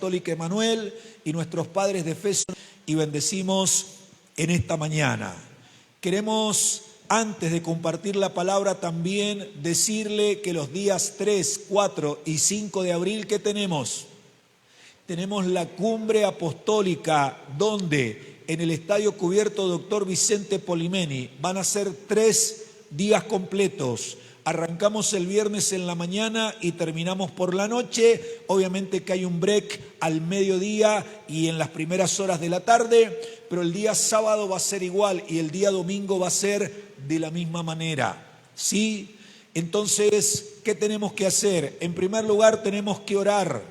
Apostólica Emanuel y nuestros padres de Efeso y bendecimos en esta mañana. Queremos, antes de compartir la palabra, también decirle que los días 3, 4 y 5 de abril, ¿qué tenemos? Tenemos la cumbre apostólica, donde en el Estadio Cubierto Dr. Vicente Polimeni van a ser 3 días completos. Arrancamos el viernes en la mañana y terminamos por la noche. Obviamente que hay un break al mediodía y en las primeras horas de la tarde, pero el día sábado va a ser igual y el día domingo va a ser de la misma manera. ¿Sí? Entonces, ¿qué tenemos que hacer? En primer lugar, tenemos que orar.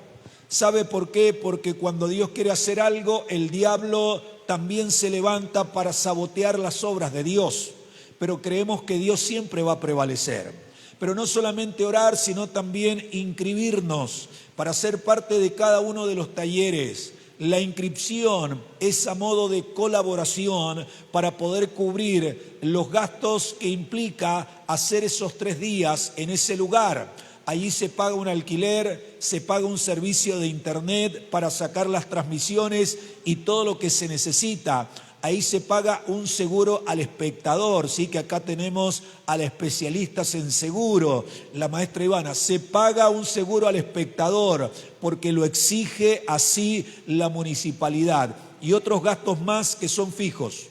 ¿Sabe por qué? Porque cuando Dios quiere hacer algo, el diablo también se levanta para sabotear las obras de Dios. Pero creemos que Dios siempre va a prevalecer. Pero no solamente orar, sino también inscribirnos para ser parte de cada uno de los talleres. La inscripción es a modo de colaboración para poder cubrir los gastos que implica hacer esos 3 días en ese lugar. Allí se paga un alquiler, se paga un servicio de internet para sacar las transmisiones y todo lo que se necesita. Ahí se paga un seguro al espectador, ¿sí? Que acá tenemos a las especialistas en seguro, la maestra Ivana. Se paga un seguro al espectador porque lo exige así la municipalidad. Y otros gastos más que son fijos.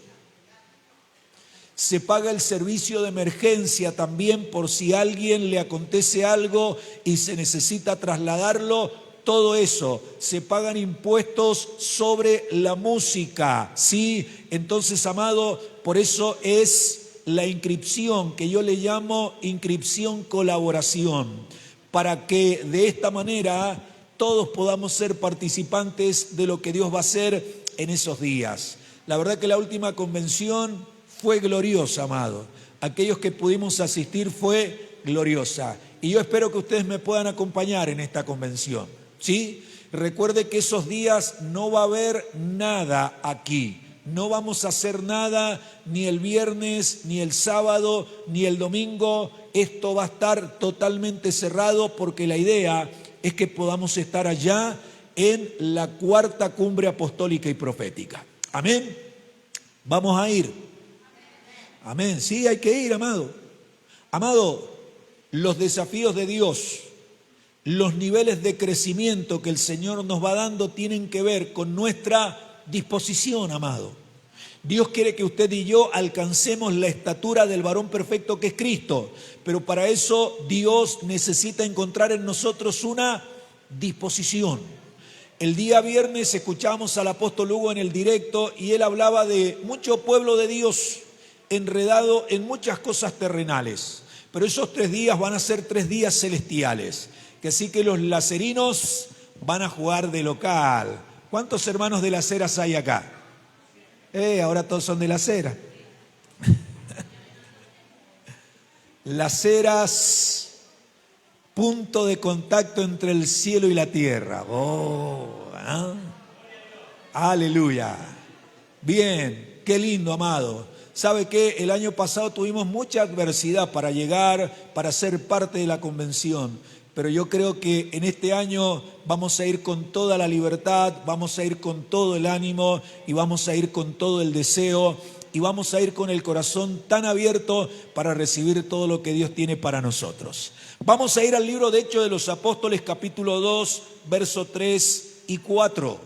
Se paga el servicio de emergencia también por si a alguien le acontece algo y se necesita trasladarlo. Todo eso, se pagan impuestos sobre la música, ¿sí? Entonces, amado, por eso es la inscripción, que yo le llamo inscripción colaboración, para que de esta manera todos podamos ser participantes de lo que Dios va a hacer en esos días. La verdad que la última convención fue gloriosa, amado. Aquellos que pudimos asistir fue gloriosa. Y yo espero que ustedes me puedan acompañar en esta convención. ¿Sí? Recuerde que esos días no va a haber nada aquí. No vamos a hacer nada ni el viernes, ni el sábado, ni el domingo. Esto va a estar totalmente cerrado porque la idea es que podamos estar allá en la 4ª cumbre apostólica y profética. Amén. Vamos a ir. Amén. Sí, hay que ir, amado. Amado, los desafíos de Dios, los niveles de crecimiento que el Señor nos va dando tienen que ver con nuestra disposición, amado. Dios quiere que usted y yo alcancemos la estatura del varón perfecto que es Cristo, pero para eso Dios necesita encontrar en nosotros una disposición. El día viernes escuchamos al apóstol Hugo en el directo y él hablaba de mucho pueblo de Dios enredado en muchas cosas terrenales, pero esos 3 días van a ser 3 días celestiales. Que sí que los lacerinos van a jugar de local. ¿Cuántos hermanos de Las Heras hay acá? Ahora todos son de Las Heras. Las Heras, punto de contacto entre el cielo y la tierra. Aleluya. Bien, qué lindo, amado. ¿Sabe qué? El año pasado tuvimos mucha adversidad para llegar, para ser parte de la convención. Pero yo creo que en este año vamos a ir con toda la libertad, vamos a ir con todo el ánimo y vamos a ir con todo el deseo y vamos a ir con el corazón tan abierto para recibir todo lo que Dios tiene para nosotros. Vamos a ir al libro de Hechos de los Apóstoles, capítulo 2, versos 3 y 4.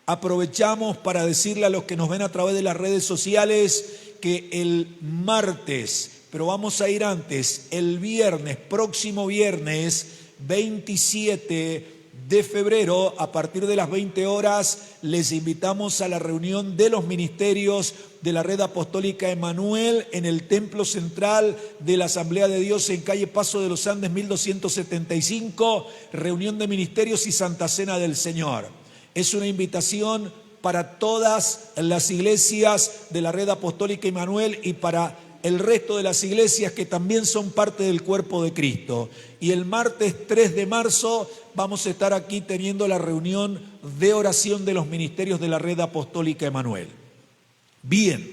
Aprovechamos para decirle a los que nos ven a través de las redes sociales que el martes, pero vamos a ir antes, el viernes, próximo viernes 27 de febrero, a partir de las 20 horas, les invitamos a la reunión de los ministerios de la Red Apostólica Emanuel en el Templo Central de la Asamblea de Dios en calle Paso de los Andes 1275, reunión de ministerios y Santa Cena del Señor. Es una invitación para todas las iglesias de la Red Apostólica Emanuel y para el resto de las iglesias que también son parte del cuerpo de Cristo. Y el martes 3 de marzo vamos a estar aquí teniendo la reunión de oración de los ministerios de la Red Apostólica Emanuel. Bien,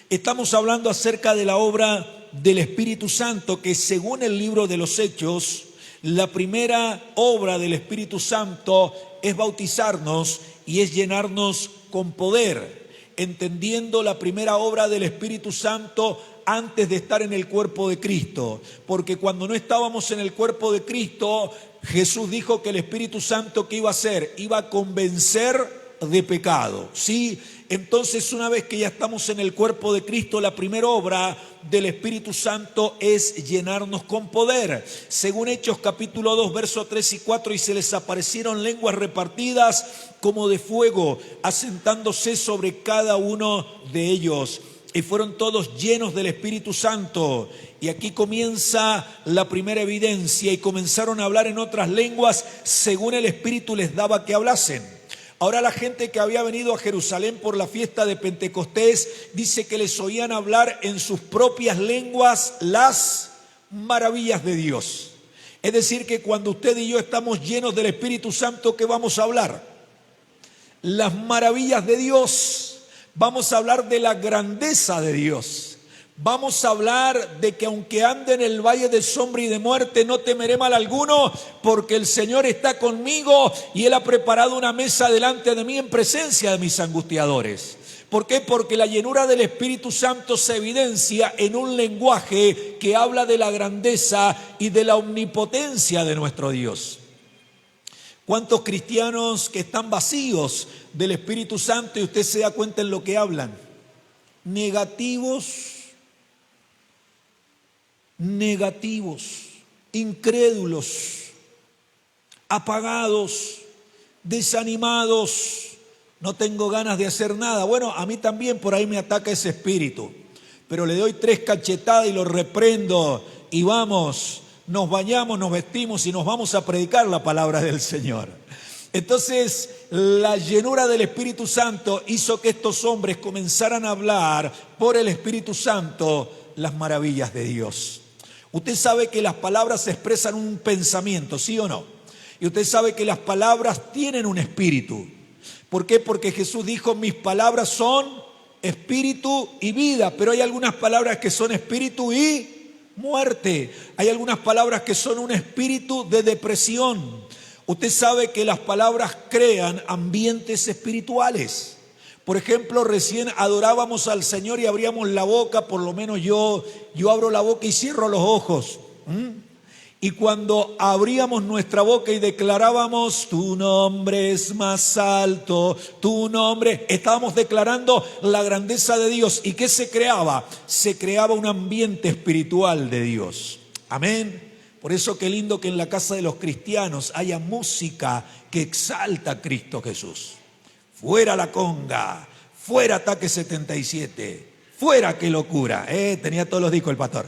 estamos hablando acerca de la obra del Espíritu Santo, que según el libro de los Hechos, la primera obra del Espíritu Santo es bautizarnos y es llenarnos con poder, entendiendo la primera obra del Espíritu Santo antes de estar en el cuerpo de Cristo. Porque cuando no estábamos en el cuerpo de Cristo, Jesús dijo que el Espíritu Santo, ¿qué iba a hacer? Iba a convencer de pecado, ¿sí? Entonces, una vez que ya estamos en el cuerpo de Cristo, la primera obra del Espíritu Santo es llenarnos con poder. Según Hechos capítulo 2, versos 3 y 4, y se les aparecieron lenguas repartidas como de fuego, asentándose sobre cada uno de ellos. Y fueron todos llenos del Espíritu Santo. Y aquí comienza la primera evidencia. Y comenzaron a hablar en otras lenguas según el Espíritu les daba que hablasen. Ahora la gente que había venido a Jerusalén por la fiesta de Pentecostés dice que les oían hablar en sus propias lenguas las maravillas de Dios. Es decir, que cuando usted y yo estamos llenos del Espíritu Santo, ¿qué vamos a hablar? Las maravillas de Dios. Vamos a hablar de la grandeza de Dios. Vamos a hablar de que aunque ande en el valle de sombra y de muerte, no temeré mal alguno, porque el Señor está conmigo y Él ha preparado una mesa delante de mí en presencia de mis angustiadores. ¿Por qué? Porque la llenura del Espíritu Santo se evidencia en un lenguaje que habla de la grandeza y de la omnipotencia de nuestro Dios. ¿Cuántos cristianos que están vacíos del Espíritu Santo y usted se da cuenta en lo que hablan? Negativos, incrédulos, apagados, desanimados, no tengo ganas de hacer nada. Bueno, a mí también por ahí me ataca ese espíritu, pero le doy 3 cachetadas y lo reprendo y vamos, nos bañamos, nos vestimos y nos vamos a predicar la palabra del Señor. Entonces, la llenura del Espíritu Santo hizo que estos hombres comenzaran a hablar por el Espíritu Santo las maravillas de Dios. Usted sabe que las palabras expresan un pensamiento, ¿sí o no? Y usted sabe que las palabras tienen un espíritu. ¿Por qué? Porque Jesús dijo, mis palabras son espíritu y vida, pero hay algunas palabras que son espíritu y muerte. Hay algunas palabras que son un espíritu de depresión. Usted sabe que las palabras crean ambientes espirituales. Por ejemplo, recién adorábamos al Señor y abríamos la boca, por lo menos yo abro la boca y cierro los ojos. Y cuando abríamos nuestra boca y declarábamos, tu nombre es más alto, tu nombre, estábamos declarando la grandeza de Dios. ¿Y qué se creaba? Se creaba un ambiente espiritual de Dios. Amén. Por eso qué lindo que en la casa de los cristianos haya música que exalta a Cristo Jesús. Fuera la conga, fuera Ataque 77, fuera qué locura. Tenía todos los discos el pastor.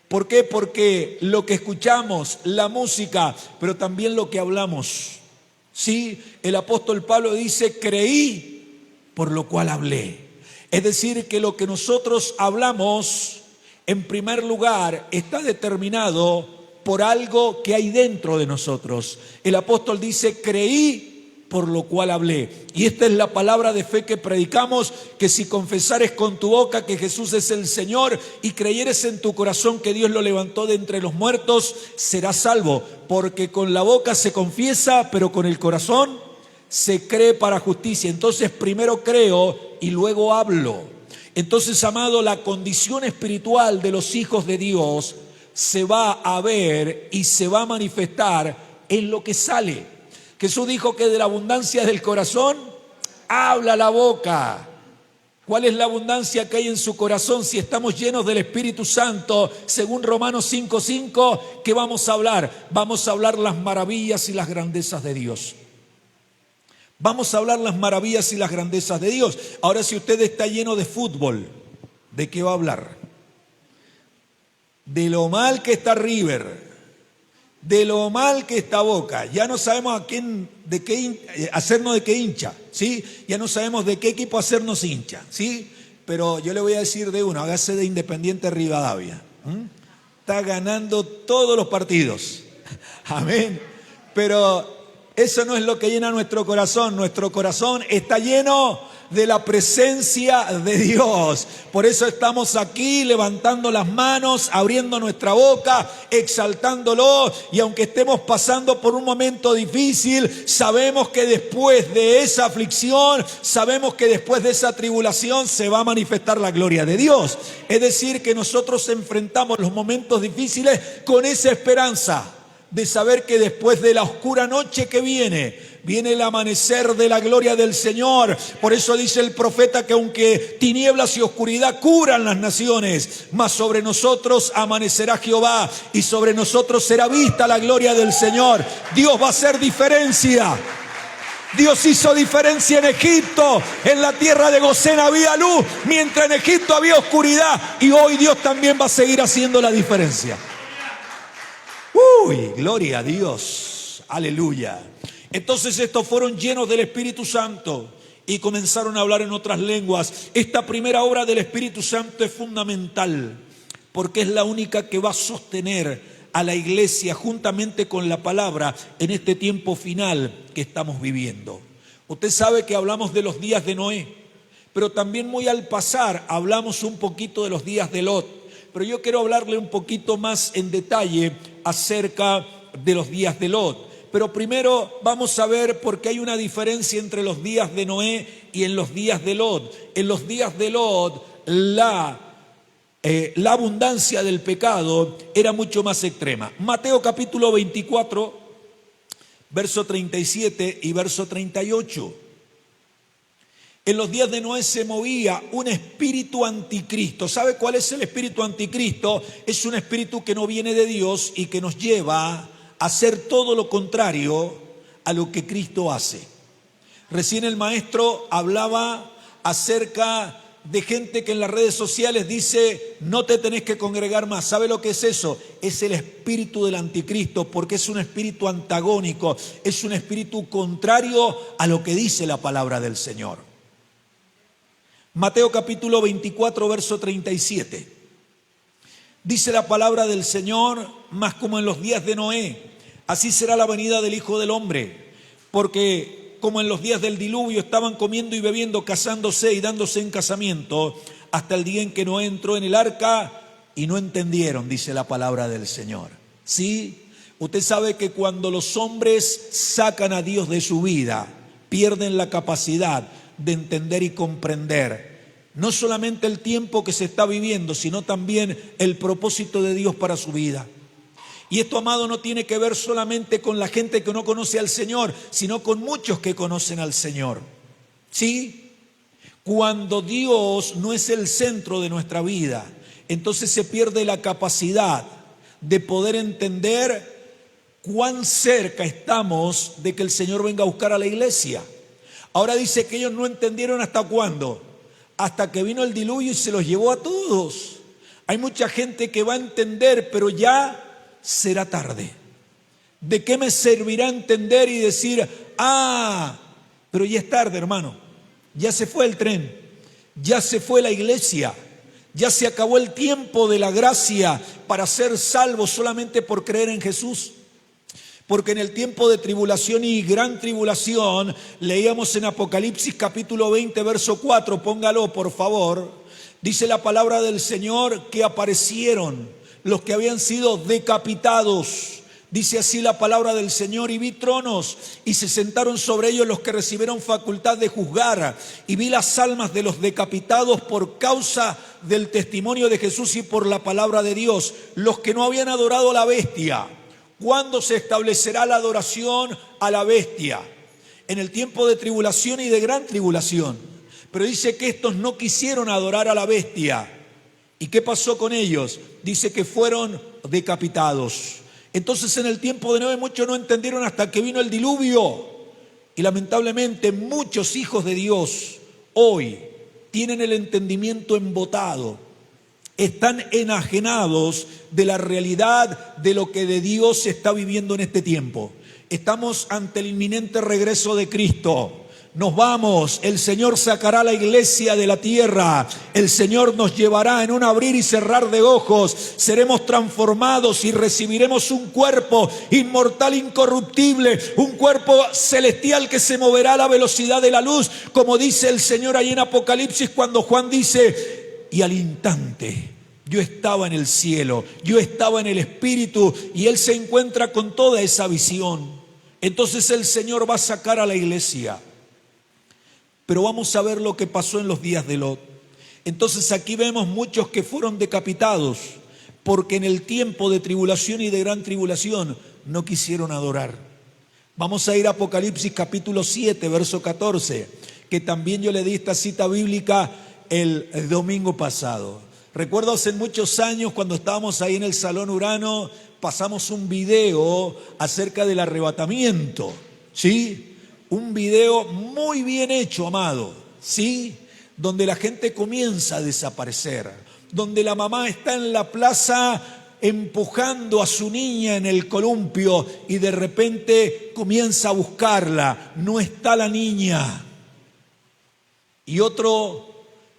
¿Por qué? Porque lo que escuchamos, la música, pero también lo que hablamos. Sí, el apóstol Pablo dice, creí, por lo cual hablé. Es decir, que lo que nosotros hablamos, en primer lugar, está determinado por algo que hay dentro de nosotros. El apóstol dice, creí, por lo cual hablé. Y esta es la palabra de fe que predicamos, que si confesares con tu boca que Jesús es el Señor y creyeres en tu corazón que Dios lo levantó de entre los muertos, serás salvo. Porque con la boca se confiesa, pero con el corazón se cree para justicia. Entonces primero creo y luego hablo. Entonces, amado, la condición espiritual de los hijos de Dios se va a ver y se va a manifestar en lo que sale. Jesús dijo que de la abundancia del corazón habla la boca. ¿Cuál es la abundancia que hay en su corazón si estamos llenos del Espíritu Santo? Según Romanos 5:5, ¿qué vamos a hablar? Vamos a hablar las maravillas y las grandezas de Dios. Vamos a hablar las maravillas y las grandezas de Dios. Ahora, si usted está lleno de fútbol, ¿de qué va a hablar? De lo mal que está River, de lo mal que está Boca. Ya no sabemos hacernos de qué hincha, ¿sí? Ya no sabemos de qué equipo hacernos hincha, ¿sí? Pero yo le voy a decir de uno, hágase de Independiente Rivadavia. Está ganando todos los partidos. Amén. Pero Eso no es lo que llena nuestro corazón. Nuestro corazón está lleno de la presencia de Dios. Por eso estamos aquí levantando las manos, abriendo nuestra boca, exaltándolo. Y aunque estemos pasando por un momento difícil, sabemos que después de esa aflicción, sabemos que después de esa tribulación se va a manifestar la gloria de Dios. Es decir, que nosotros enfrentamos los momentos difíciles con esa esperanza de saber que después de la oscura noche que viene el amanecer de la gloria del Señor. Por eso dice el profeta que aunque tinieblas y oscuridad cubran las naciones, mas sobre nosotros amanecerá Jehová y sobre nosotros será vista la gloria del Señor. Dios va a hacer diferencia. Dios hizo diferencia en Egipto. En la tierra de Gosén había luz, mientras en Egipto había oscuridad. Y hoy Dios también va a seguir haciendo la diferencia. ¡Uy! Gloria a Dios. Aleluya. Entonces estos fueron llenos del Espíritu Santo y comenzaron a hablar en otras lenguas. Esta primera obra del Espíritu Santo es fundamental porque es la única que va a sostener a la iglesia juntamente con la palabra en este tiempo final que estamos viviendo. Usted sabe que hablamos de los días de Noé, pero también muy al pasar hablamos un poquito de los días de Lot. Pero yo quiero hablarle un poquito más en detalle acerca de los días de Lot. Pero primero vamos a ver por qué hay una diferencia entre los días de Noé y en los días de Lot. En los días de Lot, la abundancia del pecado era mucho más extrema. Mateo capítulo 24, verso 37 y verso 38. En los días de Noé se movía un espíritu anticristo. ¿Sabe cuál es el espíritu anticristo? Es un espíritu que no viene de Dios y que nos lleva hacer todo lo contrario a lo que Cristo hace. Recién el maestro hablaba acerca de gente que en las redes sociales dice: no te tenés que congregar más. ¿Sabe lo que es eso? Es el espíritu del anticristo, porque es un espíritu antagónico, es un espíritu contrario a lo que dice la palabra del Señor. Mateo capítulo 24, verso 37. Dice la palabra del Señor: mas como en los días de Noé, así será la venida del Hijo del Hombre. Porque como en los días del diluvio estaban comiendo y bebiendo, casándose y dándose en casamiento, hasta el día en que Noé entró en el arca y no entendieron, dice la palabra del Señor. ¿Sí? Usted sabe que cuando los hombres sacan a Dios de su vida, pierden la capacidad de entender y comprender no solamente el tiempo que se está viviendo, sino también el propósito de Dios para su vida. Y esto, amado, no tiene que ver solamente con la gente que no conoce al Señor, sino con muchos que conocen al Señor. ¿Sí? Cuando Dios no es el centro de nuestra vida, entonces se pierde la capacidad de poder entender cuán cerca estamos de que el Señor venga a buscar a la iglesia. Ahora dice que ellos no entendieron hasta cuándo. Hasta que vino el diluvio y se los llevó a todos. Hay mucha gente que va a entender, pero ya será tarde. ¿De qué me servirá entender y decir: pero ya es tarde, hermano? Ya se fue el tren, ya se fue la iglesia, ya se acabó el tiempo de la gracia para ser salvos solamente por creer en Jesús. Porque en el tiempo de tribulación y gran tribulación, leíamos en Apocalipsis capítulo 20, verso 4, póngalo por favor, dice la palabra del Señor que aparecieron los que habían sido decapitados. Dice así la palabra del Señor: y vi tronos y se sentaron sobre ellos los que recibieron facultad de juzgar, y vi las almas de los decapitados por causa del testimonio de Jesús y por la palabra de Dios, los que no habían adorado a la bestia. ¿Cuándo se establecerá la adoración a la bestia? En el tiempo de tribulación y de gran tribulación. Pero dice que estos no quisieron adorar a la bestia. ¿Y qué pasó con ellos? Dice que fueron decapitados. Entonces en el tiempo de Noé muchos no entendieron hasta que vino el diluvio. Y lamentablemente muchos hijos de Dios hoy tienen el entendimiento embotado. Están enajenados de la realidad de lo que de Dios se está viviendo en este tiempo. Estamos ante el inminente regreso de Cristo. nos vamos, el Señor sacará a la iglesia de la tierra, el Señor nos llevará en un abrir y cerrar de ojos, seremos transformados y recibiremos un cuerpo inmortal, incorruptible, un cuerpo celestial que se moverá a la velocidad de la luz, como dice el Señor ahí en Apocalipsis cuando Juan dice, y al instante yo estaba en el cielo, yo estaba en el Espíritu, y Él se encuentra con toda esa visión. Entonces el Señor va a sacar a la iglesia. Pero vamos a ver lo que pasó en los días de Lot. Entonces aquí vemos muchos que fueron decapitados, porque en el tiempo de tribulación y de gran tribulación no quisieron adorar. Vamos a ir a Apocalipsis capítulo 7, verso 14, que también yo le di esta cita bíblica el domingo pasado. Recuerdo hace muchos años cuando estábamos ahí en el Salón Urano, pasamos un video acerca del arrebatamiento, ¿sí? Un video muy bien hecho, amado, ¿sí? Donde la gente comienza a desaparecer, donde la mamá está en la plaza empujando a su niña en el columpio y de repente comienza a buscarla, no está la niña. Y otro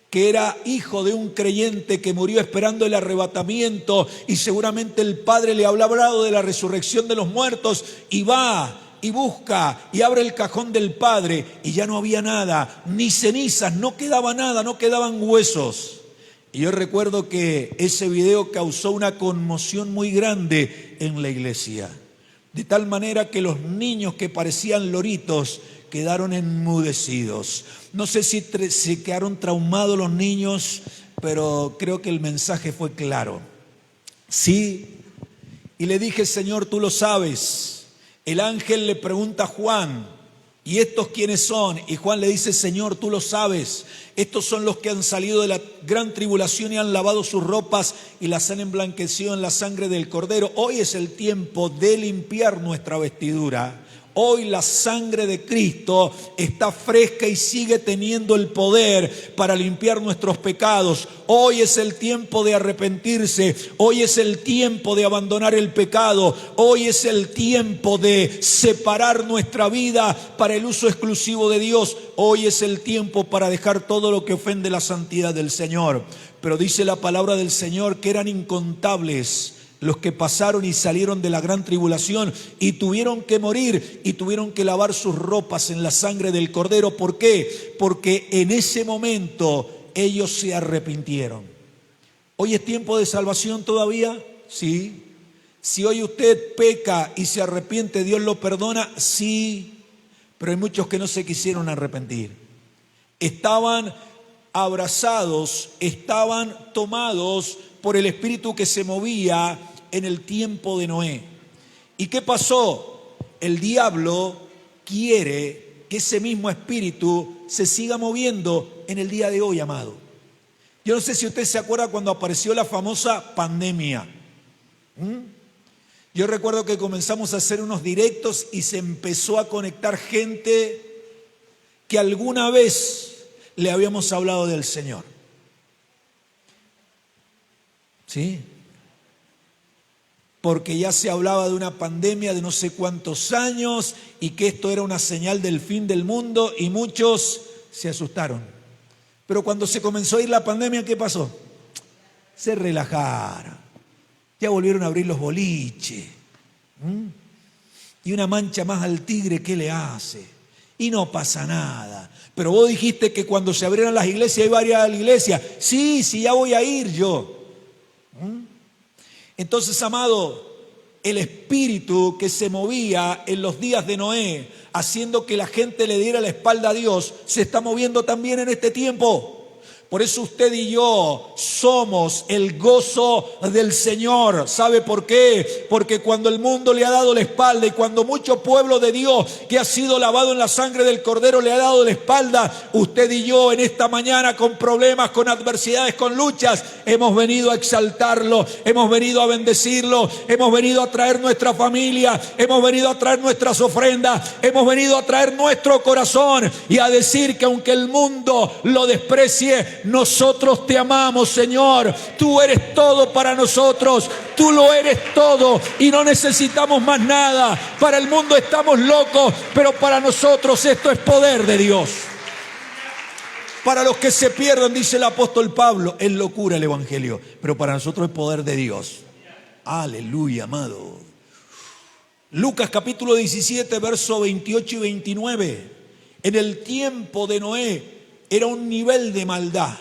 que era hijo de un creyente que murió esperando el arrebatamiento y seguramente el padre le había hablado de la resurrección de los muertos y va y busca y abre el cajón del padre y ya no había nada, ni cenizas, no quedaba nada, no quedaban huesos. Y yo recuerdo que ese video causó una conmoción muy grande en la iglesia, de tal manera que los niños que parecían loritos quedaron enmudecidos. No sé si se quedaron traumados los niños, pero creo que el mensaje fue claro. Sí, y le dije, Señor, tú lo sabes. El ángel le pregunta a Juan, ¿y estos quiénes son? Y Juan le dice, Señor, tú lo sabes. Estos son los que han salido de la gran tribulación y han lavado sus ropas y las han emblanquecido en la sangre del Cordero. Hoy es el tiempo de limpiar nuestra vestidura. Hoy la sangre de Cristo está fresca y sigue teniendo el poder para limpiar nuestros pecados. Hoy es el tiempo de arrepentirse. Hoy es el tiempo de abandonar el pecado. Hoy es el tiempo de separar nuestra vida para el uso exclusivo de Dios. Hoy es el tiempo para dejar todo lo que ofende la santidad del Señor. Pero dice la palabra del Señor que eran incontables los que pasaron y salieron de la gran tribulación y tuvieron que morir y tuvieron que lavar sus ropas en la sangre del Cordero. ¿Por qué? Porque en ese momento ellos se arrepintieron. ¿Hoy es tiempo de salvación todavía? Sí. Si hoy usted peca y se arrepiente, ¿Dios lo perdona? Sí. Pero hay muchos que no se quisieron arrepentir. Estaban abrazados, estaban tomados por el espíritu que se movía en el tiempo de Noé. ¿Y qué pasó? El diablo quiere que ese mismo espíritu se siga moviendo en el día de hoy, amado. Yo no sé si usted se acuerda cuando apareció la famosa pandemia. Yo recuerdo que comenzamos a hacer unos directos y se empezó a conectar gente que alguna vez le habíamos hablado del Señor. ¿Sí? Porque ya se hablaba de una pandemia de no sé cuántos años y que esto era una señal del fin del mundo y muchos se asustaron. Pero cuando se comenzó a ir la pandemia, ¿qué pasó? Se relajaron. Ya volvieron a abrir los boliches. Y una mancha más al tigre, ¿qué le hace? Y no pasa nada. Pero vos dijiste que cuando se abrieran las iglesias iba a ir a la iglesia. Sí, ya voy a ir yo. Entonces, amado, el espíritu que se movía en los días de Noé, haciendo que la gente le diera la espalda a Dios, se está moviendo también en este tiempo. Por eso usted y yo somos el gozo del Señor. ¿Sabe por qué? Porque cuando el mundo le ha dado la espalda y cuando mucho pueblo de Dios que ha sido lavado en la sangre del Cordero le ha dado la espalda, usted y yo en esta mañana con problemas, con adversidades, con luchas, hemos venido a exaltarlo, hemos venido a bendecirlo, hemos venido a traer nuestra familia, hemos venido a traer nuestras ofrendas, hemos venido a traer nuestro corazón y a decir que aunque el mundo lo desprecie, nosotros te amamos, Señor. Tú eres todo para nosotros. Tú lo eres todo y no necesitamos más nada. Para el mundo estamos locos, pero para nosotros esto es poder de Dios. Para los que se pierden, dice el apóstol Pablo, es locura el evangelio, pero para nosotros es poder de Dios. Aleluya, amado. Lucas capítulo 17, verso 28 y 29. En el tiempo de Noé era un nivel de maldad,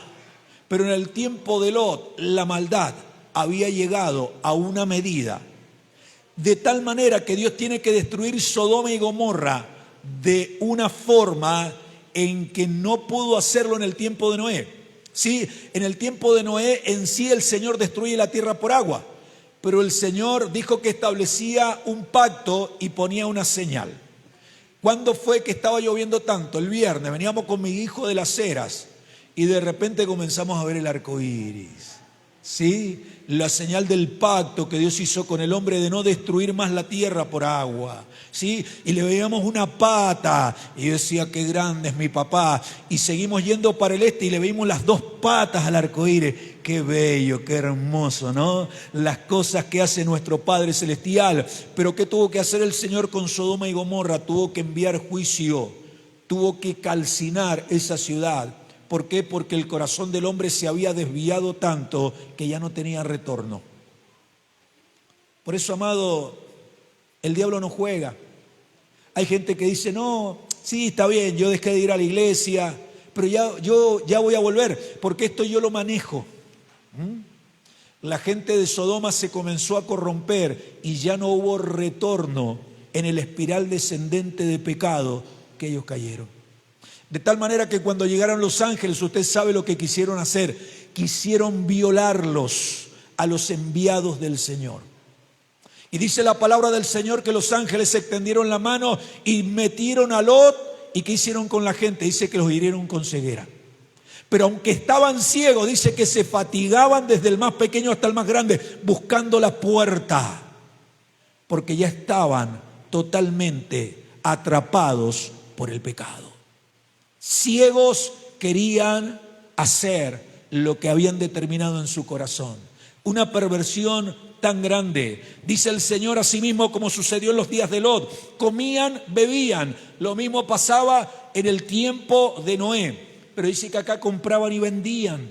pero en el tiempo de Lot la maldad había llegado a una medida, de tal manera que Dios tiene que destruir Sodoma y Gomorra de una forma en que no pudo hacerlo en el tiempo de Noé. Sí, en el tiempo de Noé en sí el Señor destruye la tierra por agua, pero el Señor dijo que establecía un pacto y ponía una señal. ¿Cuándo fue que estaba lloviendo tanto? El viernes, veníamos con mi hijo de Las Heras y de repente comenzamos a ver el arco iris. ¿Sí? La señal del pacto que Dios hizo con el hombre de no destruir más la tierra por agua. ¿Sí? Y le veíamos una pata y yo decía, qué grande es mi papá. Y seguimos yendo para el este y le veíamos las dos patas al arco iris. Qué bello, qué hermoso, ¿no? Las cosas que hace nuestro Padre Celestial. Pero ¿qué tuvo que hacer el Señor con Sodoma y Gomorra? Tuvo que enviar juicio, tuvo que calcinar esa ciudad. ¿Por qué? Porque el corazón del hombre se había desviado tanto que ya no tenía retorno. Por eso, amado, el diablo no juega. Hay gente que dice, no, sí, está bien, yo dejé de ir a la iglesia, pero yo ya voy a volver, porque esto yo lo manejo. La gente de Sodoma se comenzó a corromper y ya no hubo retorno en el espiral descendente de pecado que ellos cayeron. De tal manera que cuando llegaron los ángeles, usted sabe lo que quisieron hacer. Quisieron violarlos a los enviados del Señor. Y dice la palabra del Señor que los ángeles extendieron la mano y metieron a Lot. ¿Y qué hicieron con la gente? Dice que los hirieron con ceguera. Pero aunque estaban ciegos, dice que se fatigaban desde el más pequeño hasta el más grande, buscando la puerta. Porque ya estaban totalmente atrapados por el pecado. Ciegos querían hacer lo que habían determinado en su corazón. Una perversión tan grande. Dice el Señor asimismo, como sucedió en los días de Lot. Comían, bebían. Lo mismo pasaba en el tiempo de Noé. Pero dice que acá compraban y vendían.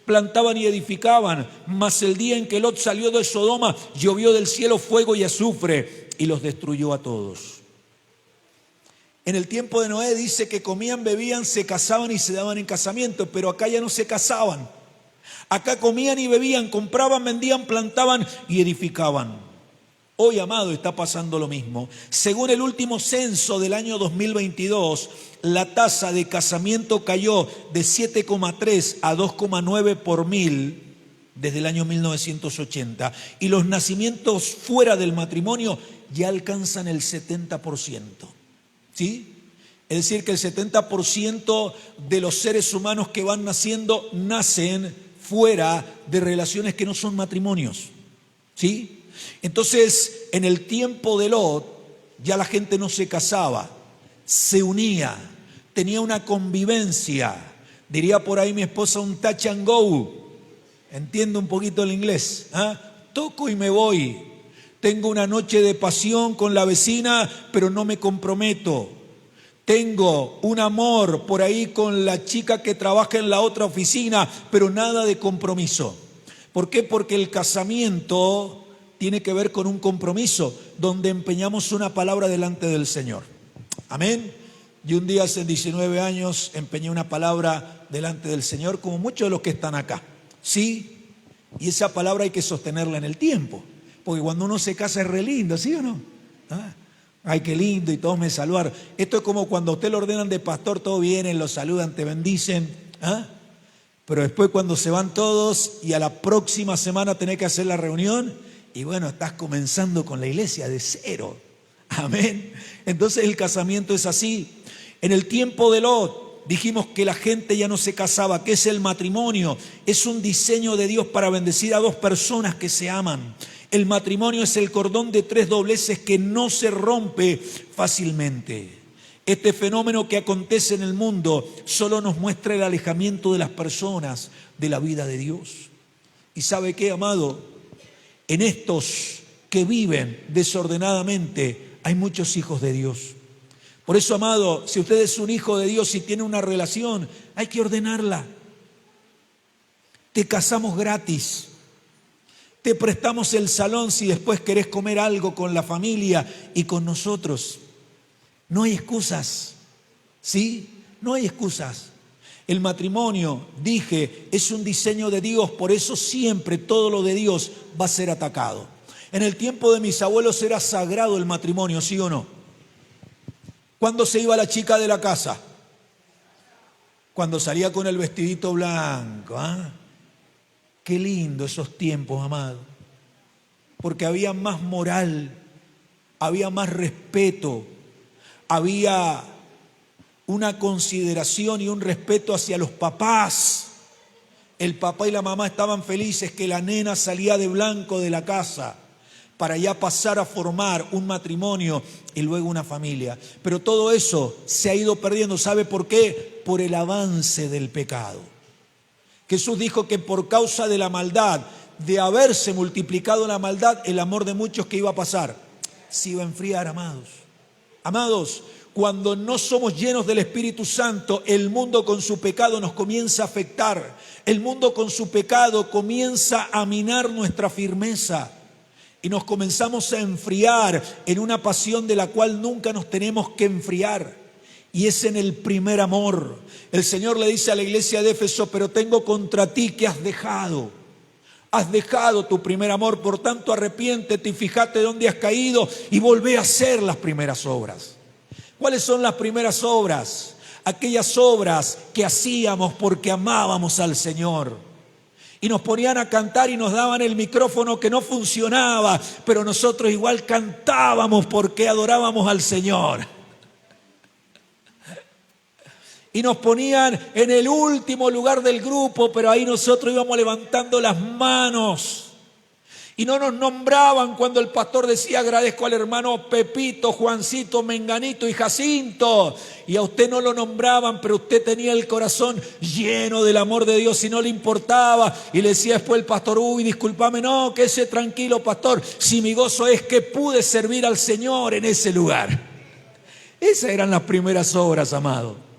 Plantaban y edificaban. Mas el día en que Lot salió de Sodoma, llovió del cielo fuego y azufre y los destruyó a todos. En el tiempo de Noé dice que comían, bebían, se casaban y se daban en casamiento, pero acá ya no se casaban. Acá comían y bebían, compraban, vendían, plantaban y edificaban. Hoy, amado, está pasando lo mismo. Según el último censo del año 2022, la tasa de casamiento cayó de 7,3 a 2,9 por mil desde el año 1980. Y los nacimientos fuera del matrimonio ya alcanzan el 70%. ¿Sí? Es decir, que el 70% de los seres humanos que van naciendo nacen fuera de relaciones que no son matrimonios. ¿Sí? Entonces, en el tiempo de Lot, ya la gente no se casaba, se unía, tenía una convivencia. Diría por ahí mi esposa un touch and go. Entiendo un poquito el inglés. Toco y me voy. Tengo una noche de pasión con la vecina, pero no me comprometo. Tengo un amor por ahí con la chica que trabaja en la otra oficina, pero nada de compromiso. ¿Por qué? Porque el casamiento tiene que ver con un compromiso, donde empeñamos una palabra delante del Señor. Amén. Y un día hace 19 años empeñé una palabra delante del Señor, como muchos de los que están acá. Sí, y esa palabra hay que sostenerla en el tiempo. Porque cuando uno se casa es re lindo, ¿sí o no? Ay, qué lindo, y todos me saludaron. Esto es como cuando a usted lo ordenan de pastor, todos vienen, lo saludan, te bendicen. Pero después cuando se van todos y a la próxima semana tenés que hacer la reunión, y bueno, estás comenzando con la iglesia de cero. Amén. Entonces el casamiento es así. En el tiempo de Lot, dijimos que la gente ya no se casaba. ¿Qué es el matrimonio? Es un diseño de Dios para bendecir a dos personas que se aman. El matrimonio es el cordón de tres dobleces que no se rompe fácilmente. Este fenómeno que acontece en el mundo solo nos muestra el alejamiento de las personas de la vida de Dios. ¿Y sabe qué, amado? En estos que viven desordenadamente hay muchos hijos de Dios. Por eso, amado, si usted es un hijo de Dios y tiene una relación, hay que ordenarla. Te casamos gratis. Te prestamos el salón si después querés comer algo con la familia y con nosotros. No hay excusas, ¿sí? No hay excusas. El matrimonio, dije, es un diseño de Dios, por eso siempre todo lo de Dios va a ser atacado. En el tiempo de mis abuelos era sagrado el matrimonio, ¿sí o no? ¿Cuándo se iba la chica de la casa? Cuando salía con el vestidito blanco, ¿ah? Qué lindo esos tiempos, amado. Porque había más moral, había más respeto, había una consideración y un respeto hacia los papás. El papá y la mamá estaban felices que la nena salía de blanco de la casa para ya pasar a formar un matrimonio y luego una familia. Pero todo eso se ha ido perdiendo. ¿Sabe por qué? Por el avance del pecado. Jesús dijo que por causa de la maldad, de haberse multiplicado la maldad, el amor de muchos, ¿qué iba a pasar? Se iba a enfriar, amados. Amados, cuando no somos llenos del Espíritu Santo, el mundo con su pecado nos comienza a afectar. El mundo con su pecado comienza a minar nuestra firmeza. Y nos comenzamos a enfriar en una pasión de la cual nunca nos tenemos que enfriar. Y es en el primer amor. El Señor le dice a la iglesia de Éfeso: pero tengo contra ti que has dejado tu primer amor, por tanto arrepiéntete y fíjate dónde has caído y volvé a hacer las primeras obras. ¿Cuáles son las primeras obras? Aquellas obras que hacíamos porque amábamos al Señor. Y nos ponían a cantar y nos daban el micrófono que no funcionaba, pero nosotros igual cantábamos porque adorábamos al Señor. Y nos ponían en el último lugar del grupo, pero ahí nosotros íbamos levantando las manos. Y no nos nombraban cuando el pastor decía: agradezco al hermano Pepito, Juancito, Menganito y Jacinto. Y a usted no lo nombraban, pero usted tenía el corazón lleno del amor de Dios y no le importaba. Y le decía después el pastor: uy, discúlpame, no, quédese tranquilo, pastor. Si mi gozo es que pude servir al Señor en ese lugar. Esas eran las primeras obras, amado.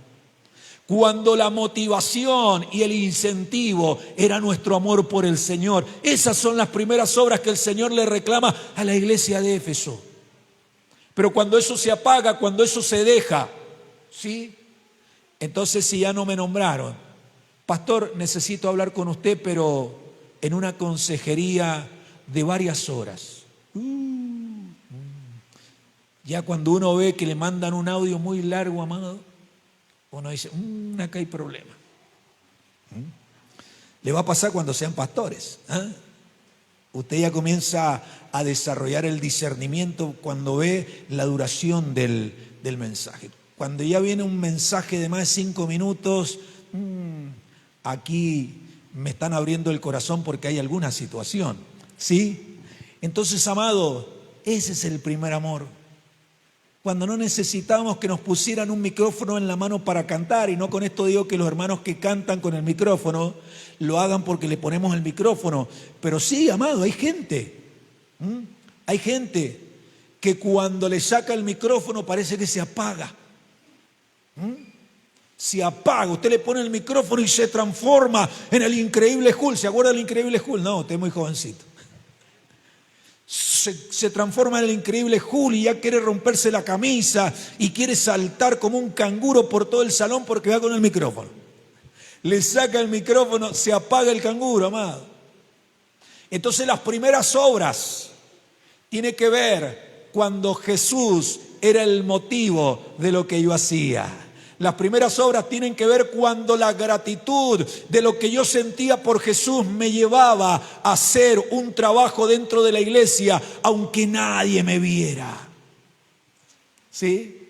Cuando la motivación y el incentivo era nuestro amor por el Señor. Esas son las primeras obras que el Señor le reclama a la iglesia de Éfeso. Pero cuando eso se apaga, cuando eso se deja, ¿sí? Entonces, si ya no me nombraron: pastor, necesito hablar con usted, pero en una consejería de varias horas. Ya cuando uno ve que le mandan un audio muy largo, amado, uno dice: acá hay problema. Le va a pasar cuando sean pastores, ¿eh? Usted ya comienza a desarrollar el discernimiento cuando ve la duración del mensaje. Cuando ya viene un mensaje de más de 5 minutos, aquí me están abriendo el corazón porque hay alguna situación, ¿sí? Entonces, amado, ese es el primer amor. Cuando no necesitábamos que nos pusieran un micrófono en la mano para cantar. Y no con esto digo que los hermanos que cantan con el micrófono lo hagan porque le ponemos el micrófono. Pero sí, amado, hay gente. Hay gente que cuando le saca el micrófono parece que se apaga. Se apaga. Usted le pone el micrófono y se transforma en el Increíble Hulk. ¿Se acuerda del Increíble Hulk? No, usted es muy jovencito. Se transforma en el Increíble Hulk y ya quiere romperse la camisa y quiere saltar como un canguro por todo el salón porque va con el micrófono. Le saca el micrófono, se apaga el canguro, amado. Entonces, las primeras obras tienen que ver cuando Jesús era el motivo de lo que yo hacía. Las primeras obras tienen que ver cuando la gratitud de lo que yo sentía por Jesús me llevaba a hacer un trabajo dentro de la iglesia, aunque nadie me viera. ¿Sí?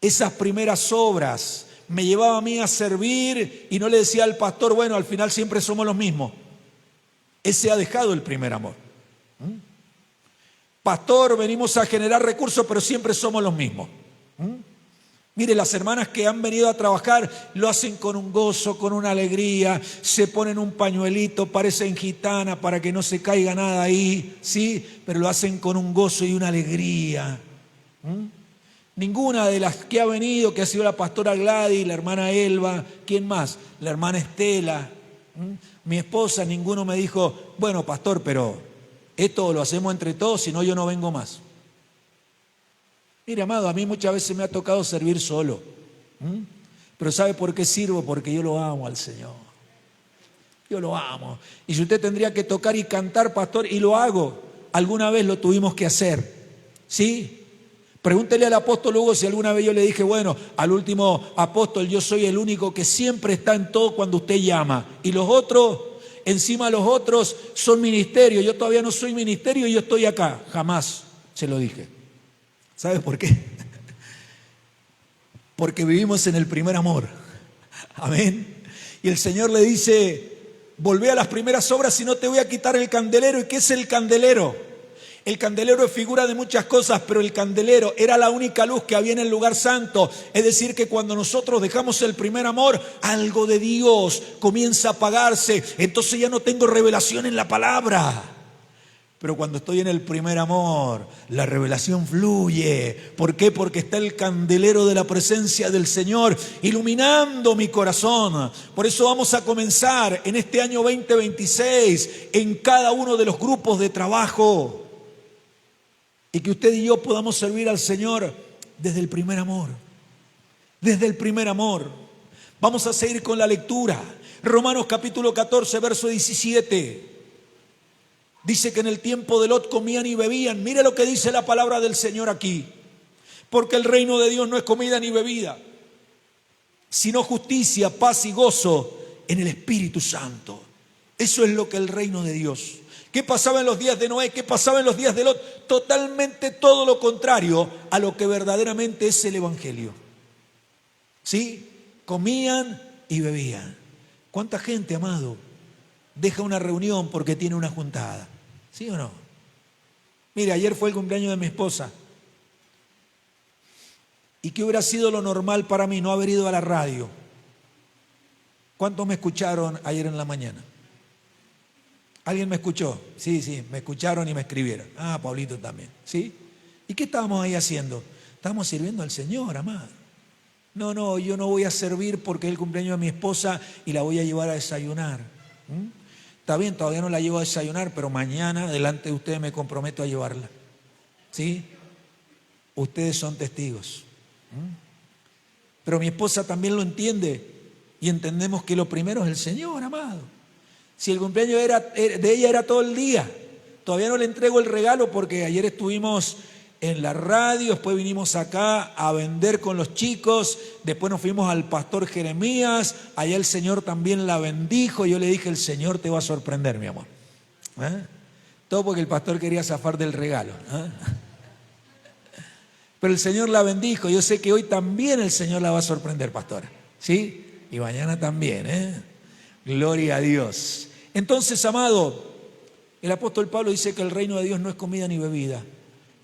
Esas primeras obras me llevaban a mí a servir y no le decía al pastor: bueno, al final siempre somos los mismos. Ese ha dejado el primer amor. Pastor, venimos a generar recursos, pero siempre somos los mismos. Mire, las hermanas que han venido a trabajar lo hacen con un gozo, con una alegría, se ponen un pañuelito, parecen gitanas para que no se caiga nada ahí, ¿sí? Pero lo hacen con un gozo y una alegría. Ninguna de las que ha venido, que ha sido la pastora Gladys, la hermana Elba, ¿quién más? La hermana Estela, mi esposa, ninguno me dijo, bueno, pastor, pero esto lo hacemos entre todos, si no yo no vengo más. Mire, amado, a mí muchas veces me ha tocado servir solo. Pero ¿sabe por qué sirvo? Porque yo lo amo al Señor. Yo lo amo. Y si usted tendría que tocar y cantar, pastor, y lo hago, alguna vez lo tuvimos que hacer. ¿Sí? Pregúntele al apóstol Hugo si alguna vez yo le dije, bueno, al último apóstol, yo soy el único que siempre está en todo cuando usted llama. Y los otros, encima los otros son ministerio. Yo todavía no soy ministerio y yo estoy acá. Jamás se lo dije. ¿Sabe por qué? Porque vivimos en el primer amor. Amén. Y el Señor le dice, volvé a las primeras obras y no te voy a quitar el candelero. ¿Y qué es el candelero? El candelero es figura de muchas cosas, pero el candelero era la única luz que había en el lugar santo. Es decir, que cuando nosotros dejamos el primer amor, algo de Dios comienza a apagarse. Entonces ya no tengo revelación en la palabra. Pero cuando estoy en el primer amor, la revelación fluye. ¿Por qué? Porque está el candelero de la presencia del Señor iluminando mi corazón. Por eso vamos a comenzar en este año 2026 en cada uno de los grupos de trabajo. Y que usted y yo podamos servir al Señor desde el primer amor. Desde el primer amor. Vamos a seguir con la lectura. Romanos capítulo 14, verso 17. Dice que en el tiempo de Lot comían y bebían. Mire lo que dice la palabra del Señor aquí. Porque el reino de Dios no es comida ni bebida, sino justicia, paz y gozo en el Espíritu Santo. Eso es lo que el reino de Dios. ¿Qué pasaba en los días de Noé? ¿Qué pasaba en los días de Lot? Totalmente todo lo contrario a lo que verdaderamente es el Evangelio. ¿Sí? Comían y bebían. ¿Cuánta gente, amado, deja una reunión porque tiene una juntada? ¿Sí o no? Mire, ayer fue el cumpleaños de mi esposa. ¿Y qué hubiera sido lo normal para mí? No haber ido a la radio. ¿Cuántos me escucharon ayer en la mañana? ¿Alguien me escuchó? Sí, me escucharon y me escribieron. Ah, Pablito también. ¿Sí? ¿Y qué estábamos ahí haciendo? Estábamos sirviendo al Señor, amado. No, yo no voy a servir porque es el cumpleaños de mi esposa y la voy a llevar a desayunar. Está bien, todavía no la llevo a desayunar, pero mañana delante de ustedes me comprometo a llevarla. ¿Sí? Ustedes son testigos. Pero mi esposa también lo entiende y entendemos que lo primero es el Señor, amado. Si el cumpleaños de ella era todo el día, todavía no le entrego el regalo porque ayer estuvimos en la radio, después vinimos acá a vender con los chicos, después nos fuimos al pastor Jeremías, allá el Señor también la bendijo, yo le dije, el Señor te va a sorprender, mi amor. Todo porque el pastor quería zafar del regalo. Pero el Señor la bendijo, yo sé que hoy también el Señor la va a sorprender, pastora. ¿Sí? Y mañana también, Gloria a Dios. Entonces, amado, el apóstol Pablo dice que el reino de Dios no es comida ni bebida.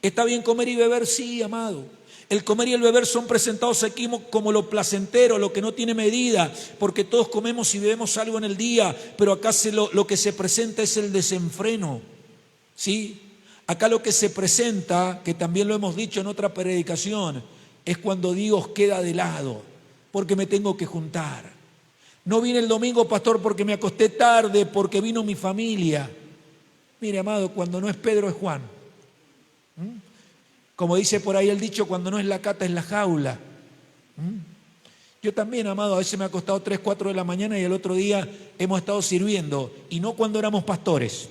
¿Está bien comer y beber? Sí, amado. El comer y el beber son presentados aquí como lo placentero, lo que no tiene medida, porque todos comemos y bebemos algo en el día, pero acá lo que se presenta es el desenfreno. ¿Sí? Acá lo que se presenta, que también lo hemos dicho en otra predicación, es cuando Dios queda de lado, porque me tengo que juntar. No vine el domingo, pastor, porque me acosté tarde, porque vino mi familia. Mire, amado, cuando no es Pedro es Juan. Como dice por ahí el dicho, cuando no es la cata es la jaula. Yo también, amado, a veces me he acostado 3, 4 de la mañana y el otro día hemos estado sirviendo. Y no cuando éramos pastores.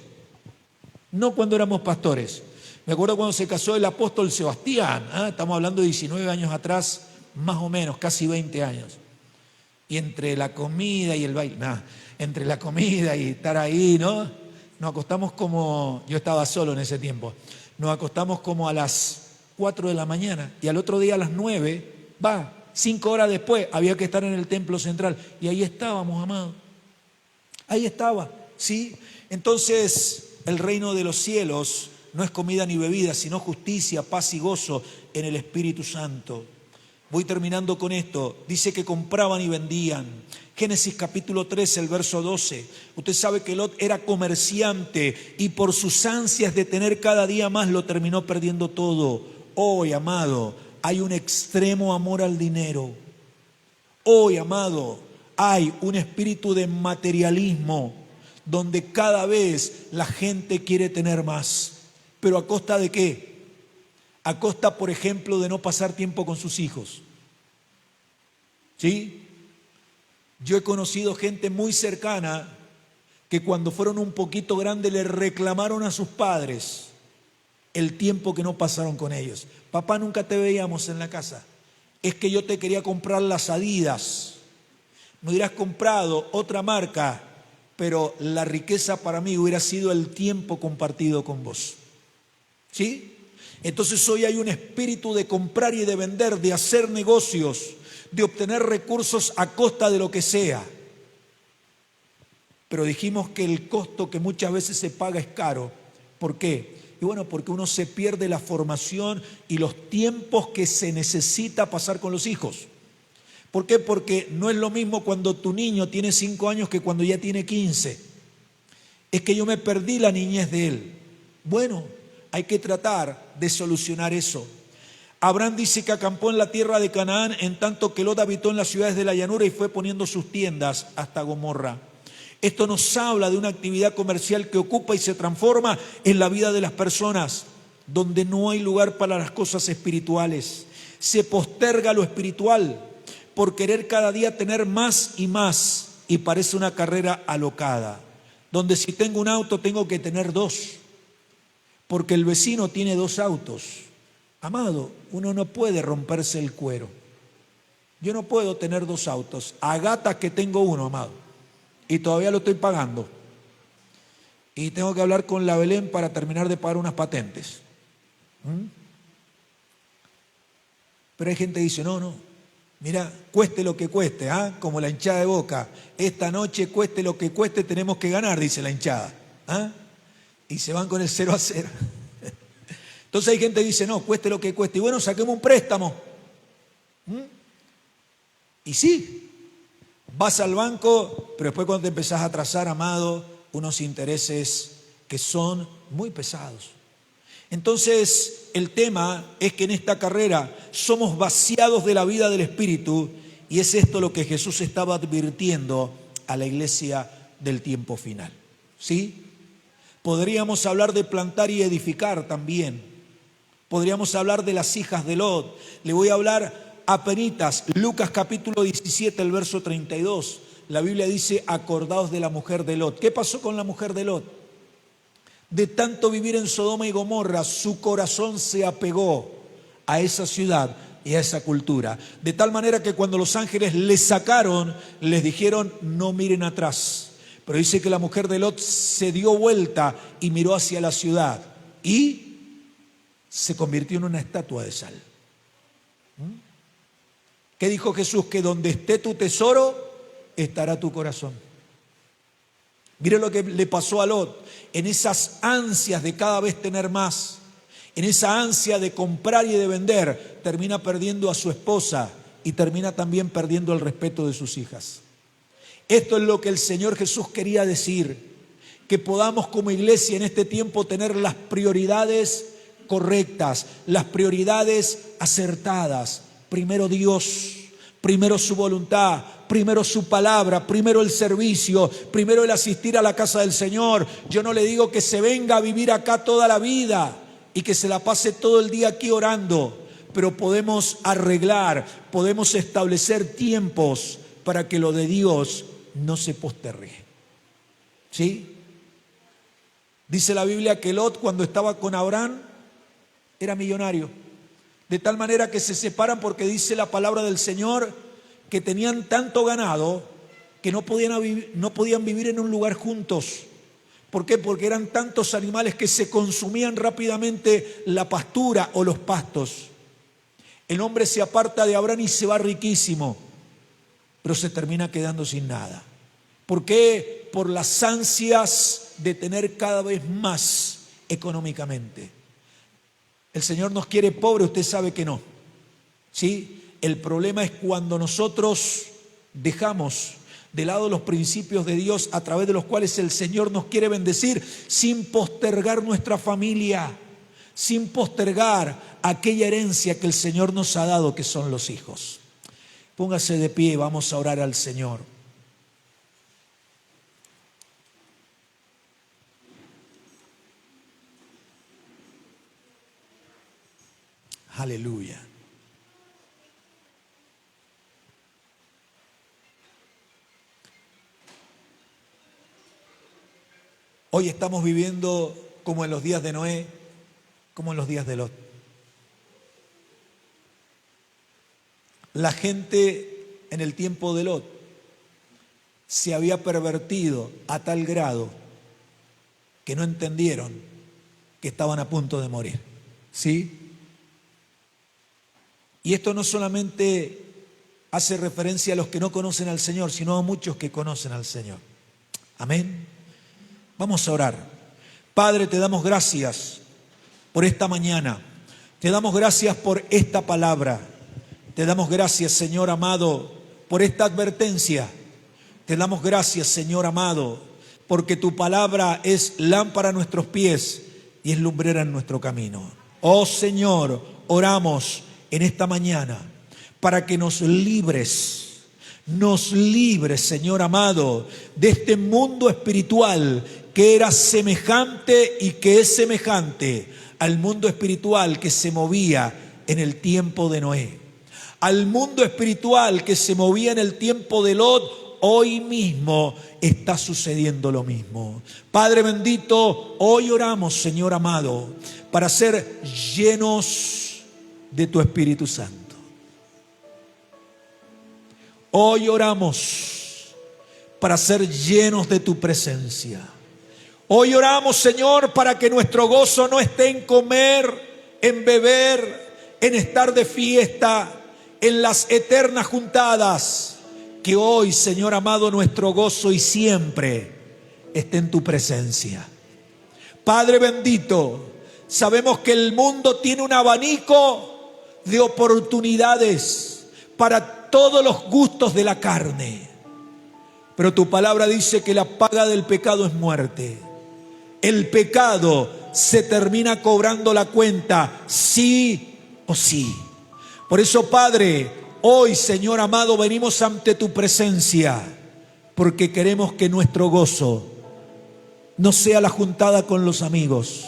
No cuando éramos pastores. Me acuerdo cuando se casó el apóstol Sebastián. Estamos hablando de 19 años atrás, más o menos, casi 20 años. Y entre la comida y el baile, entre la comida y estar ahí, ¿no? Nos acostamos como, yo estaba solo en ese tiempo, nos acostamos como a las 4 de la mañana y al otro día a las 9, 5 horas después, había que estar en el templo central. Y ahí estábamos, amado. Ahí estaba, ¿sí? Entonces, el reino de los cielos no es comida ni bebida, sino justicia, paz y gozo en el Espíritu Santo. Voy terminando con esto. Dice que compraban y vendían. Génesis capítulo 13, el verso 12. Usted sabe que Lot era comerciante y por sus ansias de tener cada día más lo terminó perdiendo todo. Hoy, amado, hay un extremo amor al dinero. Hoy, amado, hay un espíritu de materialismo donde cada vez la gente quiere tener más. ¿Pero a costa de qué? A costa, por ejemplo, de no pasar tiempo con sus hijos. ¿Sí? Yo he conocido gente muy cercana que cuando fueron un poquito grandes le reclamaron a sus padres el tiempo que no pasaron con ellos. Papá, nunca te veíamos en la casa. Es que yo te quería comprar las Adidas. Me hubieras comprado otra marca, pero la riqueza para mí hubiera sido el tiempo compartido con vos. ¿Sí? Entonces hoy hay un espíritu de comprar y de vender, de hacer negocios, de obtener recursos a costa de lo que sea. Pero dijimos que el costo que muchas veces se paga es caro. ¿Por qué? Y bueno, porque uno se pierde la formación y los tiempos que se necesita pasar con los hijos. ¿Por qué? Porque no es lo mismo cuando tu niño tiene 5 años que cuando ya tiene 15. Es que yo me perdí la niñez de él. Bueno, hay que tratar de solucionar eso. Abraham dice que acampó en la tierra de Canaán, en tanto que Lot habitó en las ciudades de la llanura y fue poniendo sus tiendas hasta Gomorra. Esto nos habla de una actividad comercial que ocupa y se transforma en la vida de las personas, donde no hay lugar para las cosas espirituales. Se posterga lo espiritual por querer cada día tener más y parece una carrera alocada, donde si tengo un auto tengo que tener 2, porque el vecino tiene 2 autos. Amado, uno no puede romperse el cuero. Yo no puedo tener 2 autos. A gata que tengo uno, amado. Y todavía lo estoy pagando. Y tengo que hablar con la Belén para terminar de pagar unas patentes. Pero hay gente que dice, no, mira, cueste lo que cueste, como la hinchada de Boca. Esta noche, cueste lo que cueste, tenemos que ganar, dice la hinchada. Y se van con el 0-0. Entonces hay gente que dice, no, cueste lo que cueste. Y bueno, saquemos un préstamo. Y sí, vas al banco, pero después cuando te empezás a trazar, amado, unos intereses que son muy pesados. Entonces, el tema es que en esta carrera somos vaciados de la vida del Espíritu y es esto lo que Jesús estaba advirtiendo a la iglesia del tiempo final. ¿Sí? Podríamos hablar de plantar y edificar también. Podríamos hablar de las hijas de Lot. Le voy a hablar apenitas. Lucas capítulo 17, el verso 32. La Biblia dice, acordaos de la mujer de Lot. ¿Qué pasó con la mujer de Lot? De tanto vivir en Sodoma y Gomorra, su corazón se apegó a esa ciudad y a esa cultura. De tal manera que cuando los ángeles les sacaron, les dijeron, no miren atrás. Pero dice que la mujer de Lot se dio vuelta y miró hacia la ciudad y se convirtió en una estatua de sal. ¿Qué dijo Jesús? Que donde esté tu tesoro, estará tu corazón. Mire lo que le pasó a Lot. En esas ansias de cada vez tener más, en esa ansia de comprar y de vender, termina perdiendo a su esposa y termina también perdiendo el respeto de sus hijas. Esto es lo que el Señor Jesús quería decir, que podamos como iglesia en este tiempo tener las prioridades correctas, las prioridades acertadas. Primero Dios, primero su voluntad, primero su palabra, primero el servicio, primero el asistir a la casa del Señor. Yo no le digo que se venga a vivir acá toda la vida y que se la pase todo el día aquí orando, pero podemos arreglar, podemos establecer tiempos para que lo de Dios no se postergue. ¿Sí? Dice la Biblia que Lot, cuando estaba con Abraham, era millonario. De tal manera que se separan porque dice la palabra del Señor que tenían tanto ganado que no podían vivir en un lugar juntos. ¿Por qué? Porque eran tantos animales que se consumían rápidamente la pastura o los pastos. El hombre se aparta de Abraham y se va riquísimo, pero se termina quedando sin nada. ¿Por qué? Por las ansias de tener cada vez más económicamente. El Señor nos quiere pobres, usted sabe que no. ¿Sí? El problema es cuando nosotros dejamos de lado los principios de Dios a través de los cuales el Señor nos quiere bendecir sin postergar nuestra familia, sin postergar aquella herencia que el Señor nos ha dado, que son los hijos. Póngase de pie y vamos a orar al Señor. Aleluya. Hoy estamos viviendo como en los días de Noé, como en los días de Lot. La gente en el tiempo de Lot se había pervertido a tal grado que no entendieron que estaban a punto de morir. ¿Sí? Y esto no solamente hace referencia a los que no conocen al Señor, sino a muchos que conocen al Señor. Amén. Vamos a orar. Padre, te damos gracias por esta mañana. Te damos gracias por esta palabra. Te damos gracias, Señor amado, por esta advertencia. Te damos gracias, Señor amado, porque tu palabra es lámpara a nuestros pies y es lumbrera en nuestro camino. Oh Señor, oramos en esta mañana para que nos libres, Señor amado, de este mundo espiritual que era semejante y que es semejante al mundo espiritual que se movía en el tiempo de Noé, al mundo espiritual que se movía en el tiempo de Lot. Hoy mismo está sucediendo lo mismo. Padre bendito, hoy oramos, Señor amado, para ser llenos de tu Espíritu Santo. Hoy oramos para ser llenos de tu presencia. Hoy oramos, Señor, para que nuestro gozo no esté en comer, en beber, en estar de fiesta, en las eternas juntadas. Que hoy, Señor amado, nuestro gozo y siempre esté en tu presencia. Padre bendito, sabemos que el mundo tiene un abanico de oportunidades para todos los gustos de la carne. Pero tu palabra dice que la paga del pecado es muerte. El pecado se termina cobrando la cuenta, sí o sí. Por eso, Padre, hoy, Señor amado, venimos ante tu presencia, porque queremos que nuestro gozo no sea la juntada con los amigos.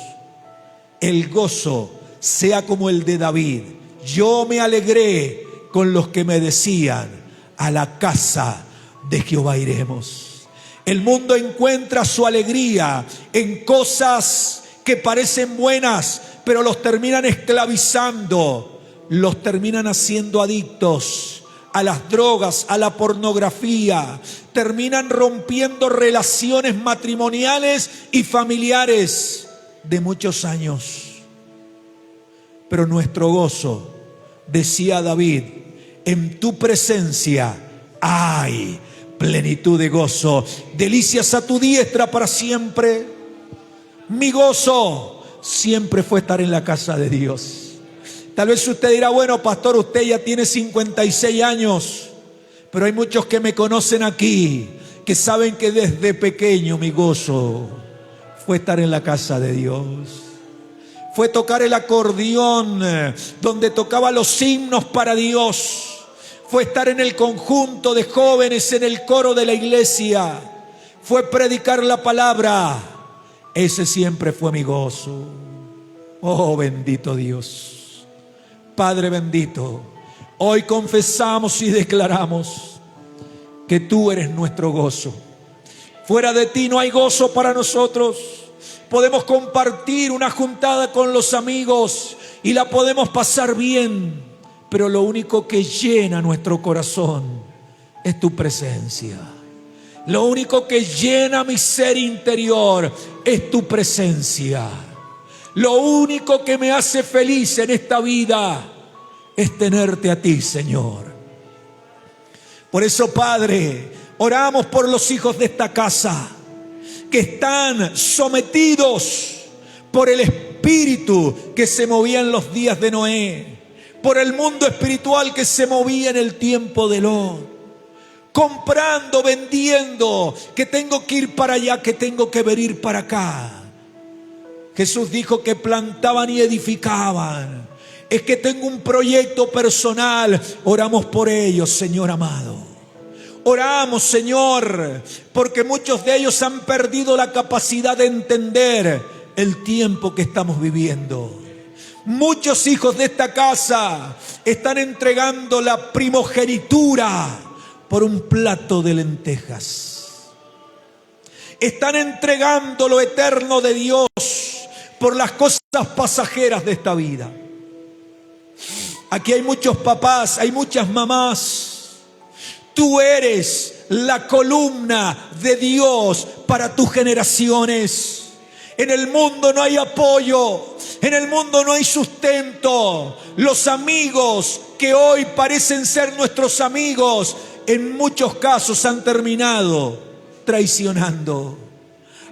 El gozo sea como el de David. Yo me alegré con los que me decían, a la casa de Jehová iremos. El mundo encuentra su alegría en cosas que parecen buenas, pero los terminan esclavizando, los terminan haciendo adictos a las drogas, a la pornografía, terminan rompiendo relaciones matrimoniales y familiares de muchos años. Pero nuestro gozo, decía David, en tu presencia hay plenitud de gozo, delicias a tu diestra para siempre. Mi gozo siempre fue estar en la casa de Dios. Tal vez usted dirá, bueno, pastor, usted ya tiene 56 años, pero hay muchos que me conocen aquí, que saben que desde pequeño mi gozo fue estar en la casa de Dios. Fue tocar el acordeón donde tocaba los himnos para Dios. Fue estar en el conjunto de jóvenes en el coro de la iglesia. Fue predicar la palabra. Ese siempre fue mi gozo. Oh, bendito Dios. Padre bendito, hoy confesamos y declaramos que tú eres nuestro gozo. Fuera de ti no hay gozo para nosotros. Podemos compartir una juntada con los amigos y la podemos pasar bien, pero lo único que llena nuestro corazón es tu presencia. Lo único que llena mi ser interior es tu presencia. Lo único que me hace feliz en esta vida es tenerte a ti, Señor. Por eso, Padre, oramos por los hijos de esta casa que están sometidos por el espíritu que se movía en los días de Noé, por el mundo espiritual que se movía en el tiempo de Lot, comprando, vendiendo, que tengo que ir para allá, que tengo que venir para acá. Jesús dijo que plantaban y edificaban. Es que tengo un proyecto personal. Oramos por ellos, Señor amado. Oramos, Señor, porque muchos de ellos han perdido la capacidad de entender el tiempo que estamos viviendo. Muchos hijos de esta casa están entregando la primogenitura por un plato de lentejas. Están entregando lo eterno de Dios por las cosas pasajeras de esta vida. Aquí hay muchos papás, hay muchas mamás. Tú eres la columna de Dios para tus generaciones. En el mundo no hay apoyo, en el mundo no hay sustento. Los amigos que hoy parecen ser nuestros amigos, en muchos casos han terminado traicionando.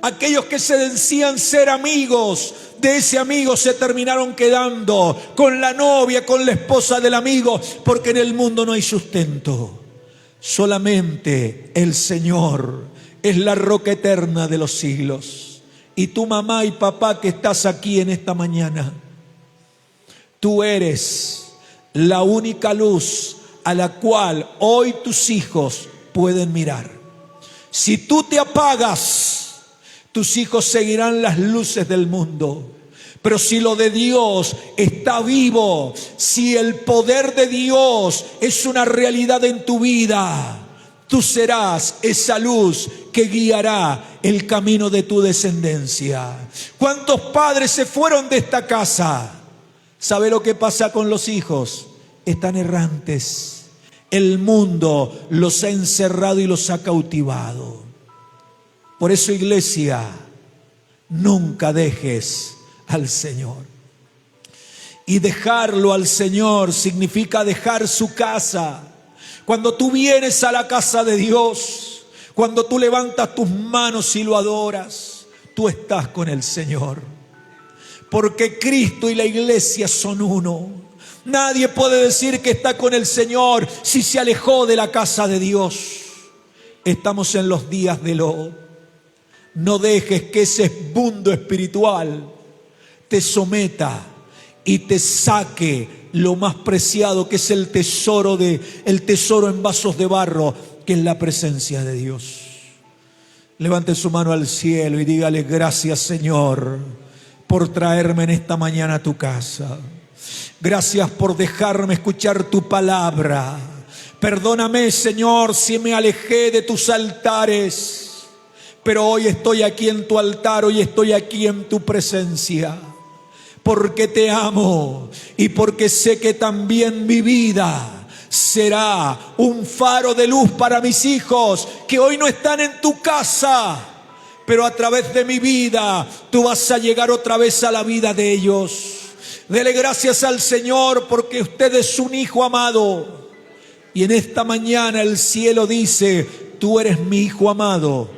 Aquellos que se decían ser amigos de ese amigo se terminaron quedando con la novia, con la esposa del amigo, porque en el mundo no hay sustento. Solamente el Señor es la roca eterna de los siglos. Y tu mamá y papá que estás aquí en esta mañana, tú eres la única luz a la cual hoy tus hijos pueden mirar. Si tú te apagas, tus hijos seguirán las luces del mundo. Pero si lo de Dios está vivo, si el poder de Dios es una realidad en tu vida, tú serás esa luz que guiará el camino de tu descendencia. ¿Cuántos padres se fueron de esta casa? ¿Sabe lo que pasa con los hijos? Están errantes. El mundo los ha encerrado y los ha cautivado. Por eso, iglesia, nunca dejes al Señor. Y dejarlo al Señor significa dejar su casa. Cuando tú vienes a la casa de Dios, cuando tú levantas tus manos y lo adoras, tú estás con el Señor. Porque Cristo y la iglesia son uno. Nadie puede decir que está con el Señor si se alejó de la casa de Dios. Estamos en los días de Lot. No dejes que ese mundo espiritual te someta y te saque lo más preciado, que es el tesoro en vasos de barro, que es la presencia de Dios. Levante su mano al cielo y dígale: gracias, Señor, por traerme en esta mañana a tu casa. Gracias por dejarme escuchar tu palabra. Perdóname, Señor, si me alejé de tus altares. Pero hoy estoy aquí en tu altar, hoy estoy aquí en tu presencia, porque te amo y porque sé que también mi vida será un faro de luz para mis hijos que hoy no están en tu casa, pero a través de mi vida tú vas a llegar otra vez a la vida de ellos. Dele gracias al Señor porque usted es un hijo amado. Y en esta mañana el cielo dice: tú eres mi hijo amado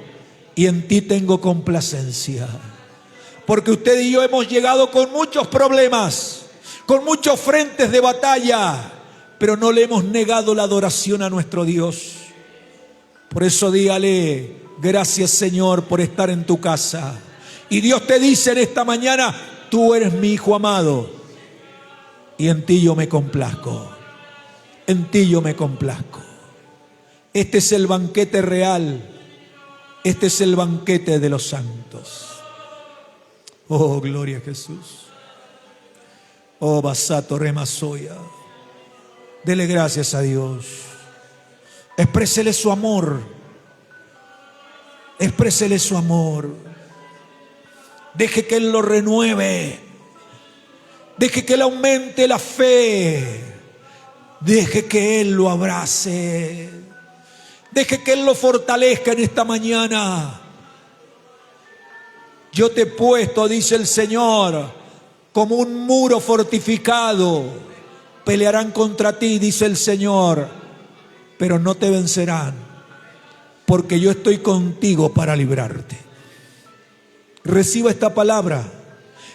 y en ti tengo complacencia. Porque usted y yo hemos llegado con muchos problemas, con muchos frentes de batalla, pero no le hemos negado la adoración a nuestro Dios. Por eso dígale: gracias, Señor, por estar en tu casa. Y Dios te dice en esta mañana: tú eres mi hijo amado y en ti yo me complazco. En ti yo me complazco. Este es el banquete real. Este es el banquete de los santos. Oh, gloria a Jesús. Oh, basato remasoya. Dele gracias a Dios. Exprésele su amor. Exprésele su amor. Deje que Él lo renueve. Deje que Él aumente la fe. Deje que Él lo abrace. Deje que Él lo fortalezca en esta mañana. Yo te he puesto, dice el Señor, como un muro fortificado. Pelearán contra ti, dice el Señor, pero no te vencerán, porque yo estoy contigo para librarte. Reciba esta palabra.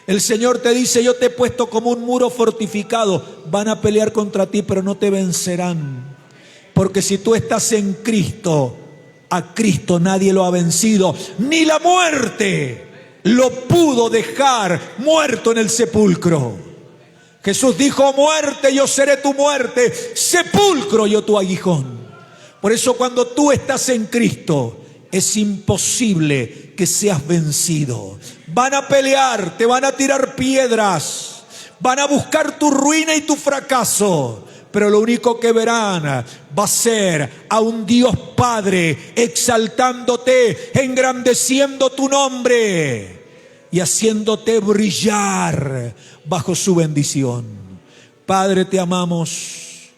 El Señor te dice, yo te he puesto como un muro fortificado. Van a pelear contra ti, pero no te vencerán. Porque si tú estás en Cristo, a Cristo nadie lo ha vencido. Ni la muerte lo pudo dejar muerto en el sepulcro. Jesús dijo, muerte, yo seré tu muerte, sepulcro, yo tu aguijón. Por eso cuando tú estás en Cristo, es imposible que seas vencido. Van a pelear, te van a tirar piedras, van a buscar tu ruina y tu fracaso. Pero lo único que verán va a ser a un Dios Padre exaltándote, engrandeciendo tu nombre y haciéndote brillar bajo su bendición. Padre, te amamos.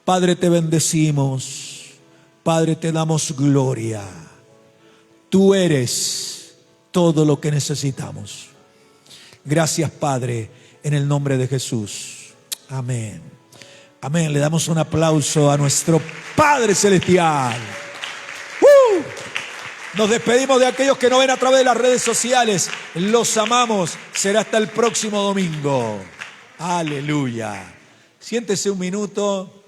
Padre, te bendecimos. Padre, te damos gloria. Tú eres todo lo que necesitamos. Gracias, Padre, en el nombre de Jesús. Amén. Amén. Le damos un aplauso a nuestro Padre Celestial. Nos despedimos de aquellos que nos ven a través de las redes sociales. Los amamos. Será hasta el próximo domingo. Aleluya. Siéntese un minuto.